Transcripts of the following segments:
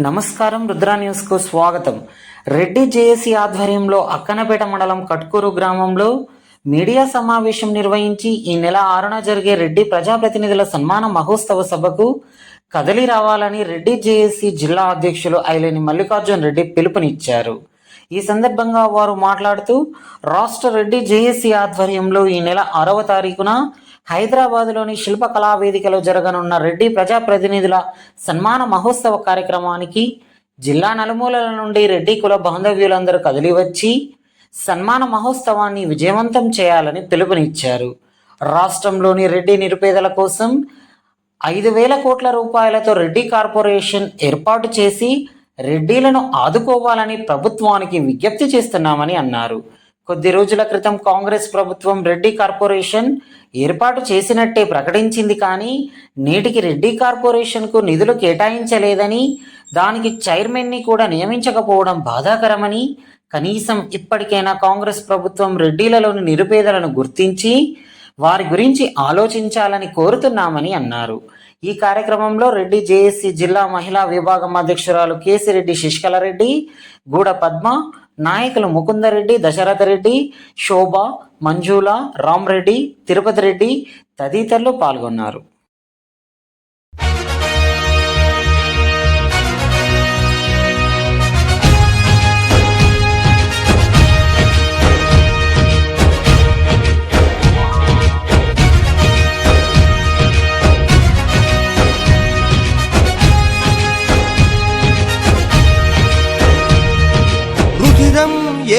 నమస్కారం, రుద్రా న్యూస్కు స్వాగతం. రెడ్డి జేఏసీ ఆధ్వర్యంలో అక్కనపేట మండలం కట్కూరు గ్రామంలో మీడియా సమావేశం నిర్వహించి ఈ నెల 6న జరిగే రెడ్డి ప్రజాప్రతినిధుల సన్మాన మహోత్సవ సభకు కదలి రావాలని రెడ్డి జేఏసీ జిల్లా అధ్యక్షులు ఐలేని మల్లికార్జున్ రెడ్డి పిలుపునిచ్చారు. ఈ సందర్భంగా వారు మాట్లాడుతూ రాష్ట్ర రెడ్డి జేఏసీ ఆధ్వర్యంలో ఈ నెల 6వ తారీఖున హైదరాబాద్లోని శిల్పకళా వేదికలో జరగనున్న రెడ్డి ప్రజాప్రతినిధుల సన్మాన మహోత్సవ కార్యక్రమానికి జిల్లా నలుమూలల నుండి రెడ్డి కుల బాంధవ్యులందరూ కదిలివచ్చి సన్మాన మహోత్సవాన్ని విజయవంతం చేయాలని పిలుపునిచ్చారు. రాష్ట్రంలోని రెడ్డి నిరుపేదల కోసం 5,000 కోట్ల రూపాయలతో రెడ్డి కార్పొరేషన్ ఏర్పాటు చేసి రెడ్డిలను ఆదుకోవాలని ప్రభుత్వానికి విజ్ఞప్తి చేస్తున్నామని అన్నారు. కొద్ది రోజుల క్రితం కాంగ్రెస్ ప్రభుత్వం రెడ్డి కార్పొరేషన్ ఏర్పాటు చేసినట్టే ప్రకటించింది, కానీ నేటికి రెడ్డి కార్పొరేషన్కు నిధులు కేటాయించలేదని, దానికి చైర్మన్ని కూడా నియమించకపోవడం బాధాకరమని, కనీసం ఇప్పటికైనా కాంగ్రెస్ ప్రభుత్వం రెడ్డిలలోని నిరుపేదలను గుర్తించి వారి గురించి ఆలోచించాలని కోరుతున్నామని అన్నారు. ఈ కార్యక్రమంలో రెడ్డి జేఏసీ జిల్లా మహిళా విభాగం అధ్యక్షురాలు కేసిరెడ్డి శశికళారెడ్డి, గూడ పద్మ, నాయకులు ముకుందరెడ్డి, దశరథ రెడ్డి, శోభ, మంజుల, రామ్రెడ్డి, తిరుపతి రెడ్డి తదితరులు పాల్గొన్నారు.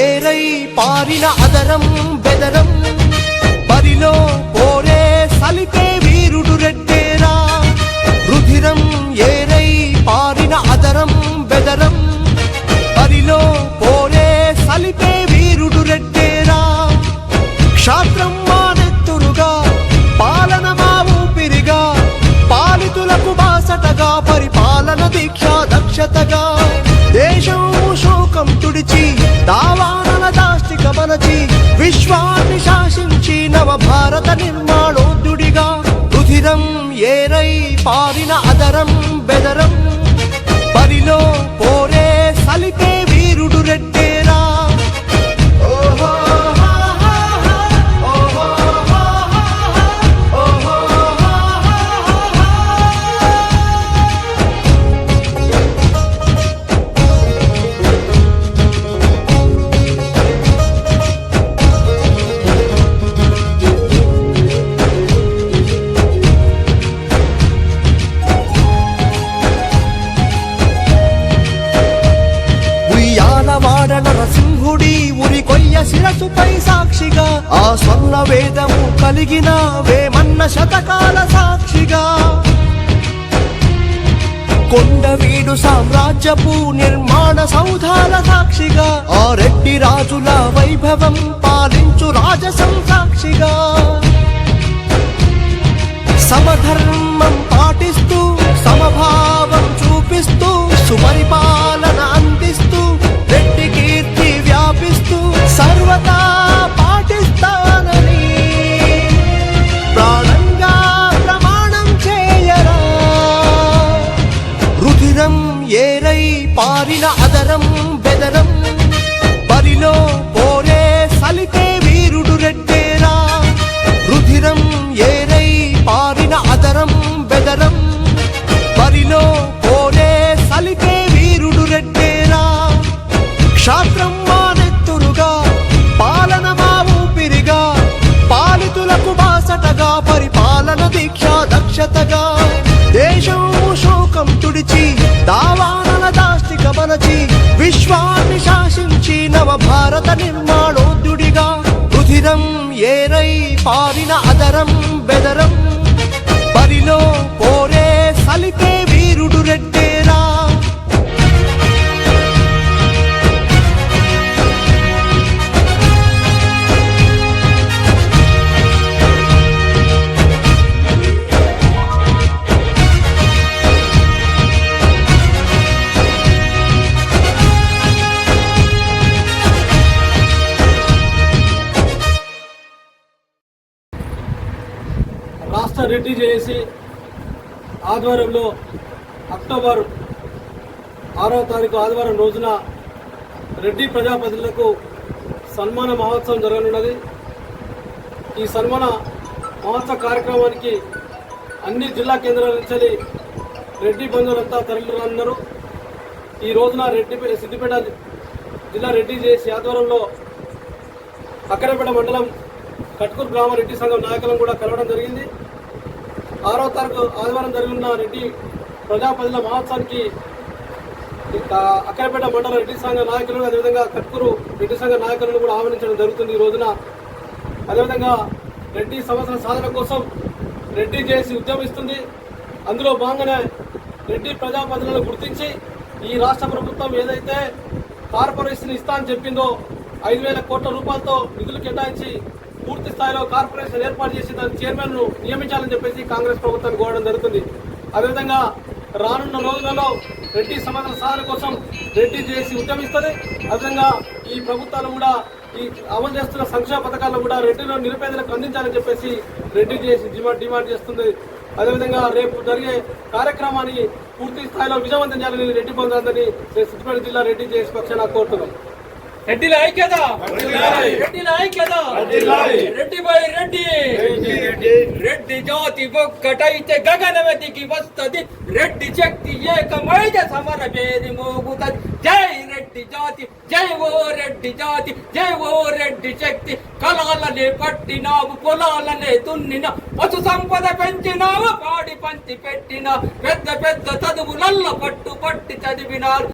ఏరై పారిన అదరం బెదరం బరిలో పోరే సలిపే వీరుడు రెడ్డేరా. రుధిరం ఏరై పారిన అదరం బెదరం బరిలో పోరే సలిపే వీరుడు రెడ్డేరా. క్షాత్రం మానెత్తురుగా పాలన మా ఊపిరిగా పాలితులకు బాసటగా పరిపాలన దీక్ష దక్షతగా దేశం శోకం తుడిచి దావానల దాష్టిక మనచి విశ్వాన్ని శాసించి నవ భారత నిర్మాణోద్యుడిగా రుధిరం ఏరై పారిన అదరం బెదరం బరిలో పోరే సలిపే వీరుడు రెడ్డేరా. నరసింహుడి ఉరి కొయ్య శిరసుపై సాక్షిగా ఆ స్వర్ణ వేదము కలిగిన వేమన్న శతకాల సాక్షిగా కొండవీడు సామ్రాజ్యపు నిర్మాణ సౌధాల సాక్షిగా ఆ రెడ్డి రాజుల వైభవం పాలించు రాజసం సాక్షిగా సమధర్మం పాటిస్తూ సమభావం చూపిస్తూ సుపరిపాలన అందిస్తూ రెడ్డి కీర్తి వ్యాపిస్తూ సర్వతా పాటిస్తానని ప్రాణంగా ప్రమాణం చేయరా. రుధిరం ఏరై పారిన అదరం బెదరం బరిలో పోరే సలిపే వీరుడు రెడ్డేరా. రుధిరం ఏరై పారిన అదరం బెదరం బరిలో పోరే సలిపే వీరుడు రెడ్డేరా. క్షాత్రం మానెత్తురుగా పాలన మా ఊపిరిగా పాలితులకు బాసటగా పరిపాలన దీక్ష దక్షతగా దేశం శోకం తుడిచి దావానల దాష్టిక మనచి విశ్వాన్ని శాసించి నవ భారత నిర్మాణోద్యుడిగా రుధిరం ఏరై పారిన అదరం బెదరం బరిలో పోరే సలిపే వీరుడు రెడ్డేరా. రాష్ట్ర రెడ్డి జేఏసీ ఆధ్వర్యంలో అక్టోబర్ 6వ తారీఖు ఆదివారం రోజున రెడ్డి ప్రజాప్రతినిధులకు సన్మాన మహోత్సవం జరగనున్నది. ఈ సన్మాన మహోత్సవ కార్యక్రమానికి అన్ని జిల్లా కేంద్రాల నుంచి రెడ్డి బంధువులంతా తరలిరానున్నారు. ఈ రోజున సిద్దిపేట జిల్లా రెడ్డి జేఏసీ ఆధ్వర్యంలో అక్కరపేట మండలం కట్కూరు గ్రామ రెడ్డి సంఘం నాయకులను కూడా కలవడం జరిగింది. 6వ తారీఖు ఆదివారం జరిగిన రెడ్డి ప్రజాప్రతినిధుల మహోత్సవానికి అక్కరపేట మండల రెడ్డి సంఘ నాయకులు అదేవిధంగా కట్కూరు రెడ్డి సంఘ నాయకులను కూడా ఆహ్వానించడం జరుగుతుంది. ఈ రోజున అదేవిధంగా రెడ్డి సమస్యల సాధన కోసం రెడ్డి జేఏసీ ఉద్యమిస్తుంది. అందులో భాగంగానే రెడ్డి ప్రజాప్రతినిధులను గుర్తించి ఈ రాష్ట్ర ప్రభుత్వం ఏదైతే కార్పొరేషన్ ఇస్తా అని చెప్పిందో 5,000 కోట్ల రూపాయలతో నిధులు కేటాయించి పూర్తి స్థాయిలో కార్పొరేషన్ ఏర్పాటు చేసి దాని చైర్మన్ ను నియమించాలని చెప్పేసి కాంగ్రెస్ ప్రభుత్వాన్ని కోరడం జరుగుతుంది. అదేవిధంగా రానున్న రోజులలో రెడ్డి సమస్యల సాధన కోసం రెడ్డి జేఏసీ ఉద్యమిస్తుంది. అదేవిధంగా ఈ ప్రభుత్వాలు కూడా ఈ అమలు చేస్తున్న సంక్షేమ పథకాలను కూడా రెడ్డిలో నిరుపేదలకు అందించాలని చెప్పేసి రెడ్డి జేఏసీ డిమాండ్ చేస్తుంది. అదేవిధంగా రేపు జరిగే కార్యక్రమాన్ని పూర్తి స్థాయిలో విజయవంతం చేయాలని రెడ్డి బంధువులందరినీ సిద్దిపేట జిల్లా రెడ్డి జేఏసీ పక్షాన కోరుతున్నాం. రెడ్డిల ఐక్యత, రెడ్డిల ఐక్యత, రెడ్డి బై రెడ్డి, రెడ్డి జాతి ఒక్కటైతే గగనమెదికి వస్తది, రెడ్డి శక్తి ఏకమైతే సమర పేరి మోగుతది. జై రెడ్డి జాతి, జై ఓ రెడ్డి జాతి, జై ఓ రెడ్డి శక్తి. కళాలనే పట్టినావు, పొలాలనే దున్నిన, పశు సంపద పెంచినావు, పాడి పంచి పెట్టిన, పెద్ద పెద్ద చదువులల్ల పట్టు పట్టి చదివినారు.